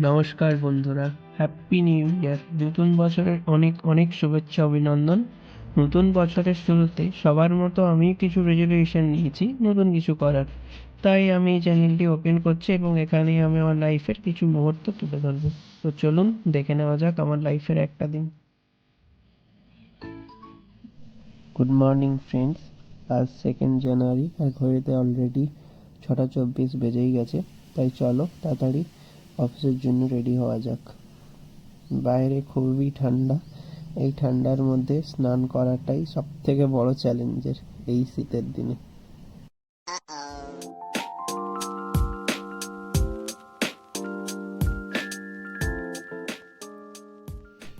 নমস্কার বন্ধুরা, happy new year. নতুন বছরের অনেক অনেক শুভেচ্ছা অভিনন্দন। নতুন বছরের শুরুতে সবার মতো আমি কিছু রেজলিউশন নিয়েছি নতুন কিছু করার। তাই আমি এই চ্যানেলটি ওপেন করছি এবং এখানে আমি আমার লাইফের কিছু মুহূর্ত তুলে ধরবো। তো চলুন দেখে নেওয়া যাক আমার লাইফের একটা দিন। গুড মর্নিং ফ্রেন্ডস, আজ 2nd জানুয়ারি আর ঘড়িতে অলরেডি 6:24 বেজেই গেছে। তাই চলো তাড়াতাড়ি অফিসের জন্য রেডি হওয়া যাক। বাইরে খুবই ঠান্ডা, এই ঠান্ডার মধ্যে স্নান করাটাই সব থেকে বড় চ্যালেঞ্জের এই শীতের দিনে।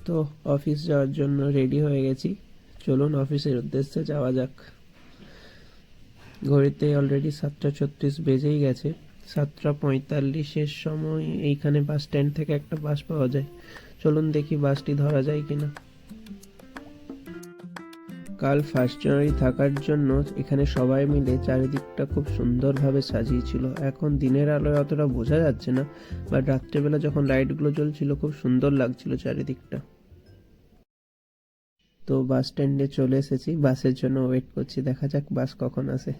তো অফিস যাওয়ার জন্য রেডি হয়ে গেছি, চলুন অফিসের উদ্দেশ্যে যাওয়া যাক। ঘড়িতে অলরেডি 7:36 বেজেই গেছে। 7:45-এর সময় এইখানে বাস স্ট্যান্ড থেকে একটা বাস পাওয়া যায়। চলুন দেখি বাসটি ধরা যায় কিনা। কাল 1 জানুয়ারি থাকার জন্য এখানে সবাই মিলে চারিদিকটা খুব সুন্দরভাবে সাজিয়েছিল। এখন দিনের আলোয় অতটা বোঝা যাচ্ছে না, বাট রাত্রেবেলা যখন লাইটগুলো জ্বলছিল খুব সুন্দর লাগছিল চারিদিকটা। তো বাস স্ট্যান্ডে চলে এসেছি, বাসের জন্য ওয়েট করছি, দেখা যাক বাস কখন আসে।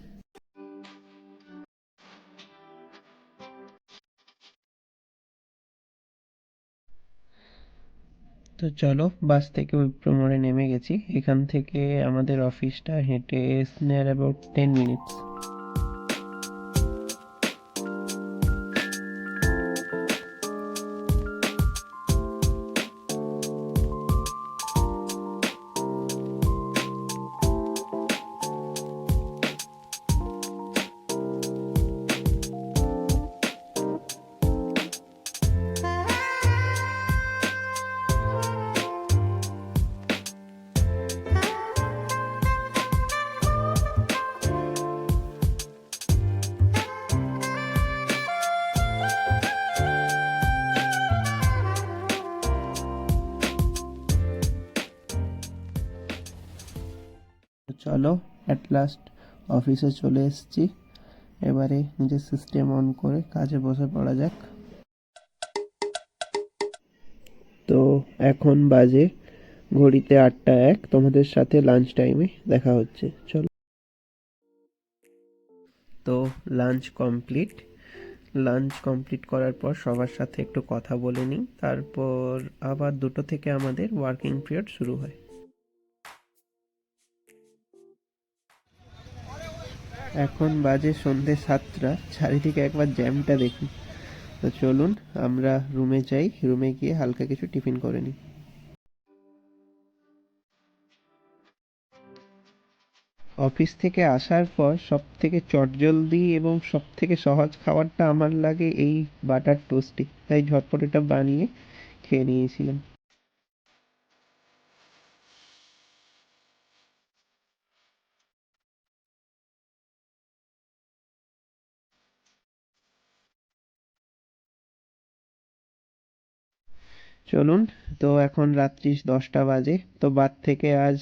তো চলো, বাস থেকে উইপ্রো মোড়ে নেমে গেছি। এখান থেকে আমাদের অফিসটা হেঁটে নিয়ার অ্যাবাউট 10 মিনিটস। চলো অ্যাট লাস্ট অফিসে চলে এসেছি। এবারে নিজের সিস্টেম অন করে কাজে বসে পড়া যাক। তো এখন বাজে ঘড়িতে 8টা 1, তোমাদের সাথে লাঞ্চ টাইমে দেখা হচ্ছে, চলো। তো লাঞ্চ কমপ্লিট করার পর সবার সাথে একটু কথা বলে নিই, তারপর আবার 2টো থেকে আমাদের ওয়ার্কিং পিরিয়ড শুরু হয়। এখন বাজে সন্ধে 7টা, চারিদিকে একবার জ্যামটা দেখুন। তো চলুন আমরা রুমে যাই, রুমে গিয়ে হালকা কিছু টিফিন করে নিই। অফিস থেকে আসার পর সব থেকে চটজলদি এবং সব থেকে সহজ খাবারটা আমার লাগে এই বাটার টোস্টই, তাই ঝটপট এটা বানিয়ে খেয়ে নিয়েছিলাম। চলুন, তো এখন রাত্রি 10টা বাজে। তো বাদ থেকে আজ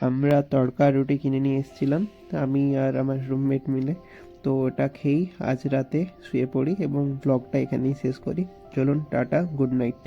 আমরা তড়কা রুটি কিনে নিয়ে এসেছিলাম, আমি আর আমার রুমমেট মিলে। তো ওটা খেয়েই আজ রাতে শুয়ে পড়ি এবং ব্লগটা এখানেই শেষ করি। চলুন টাটা, গুড নাইট।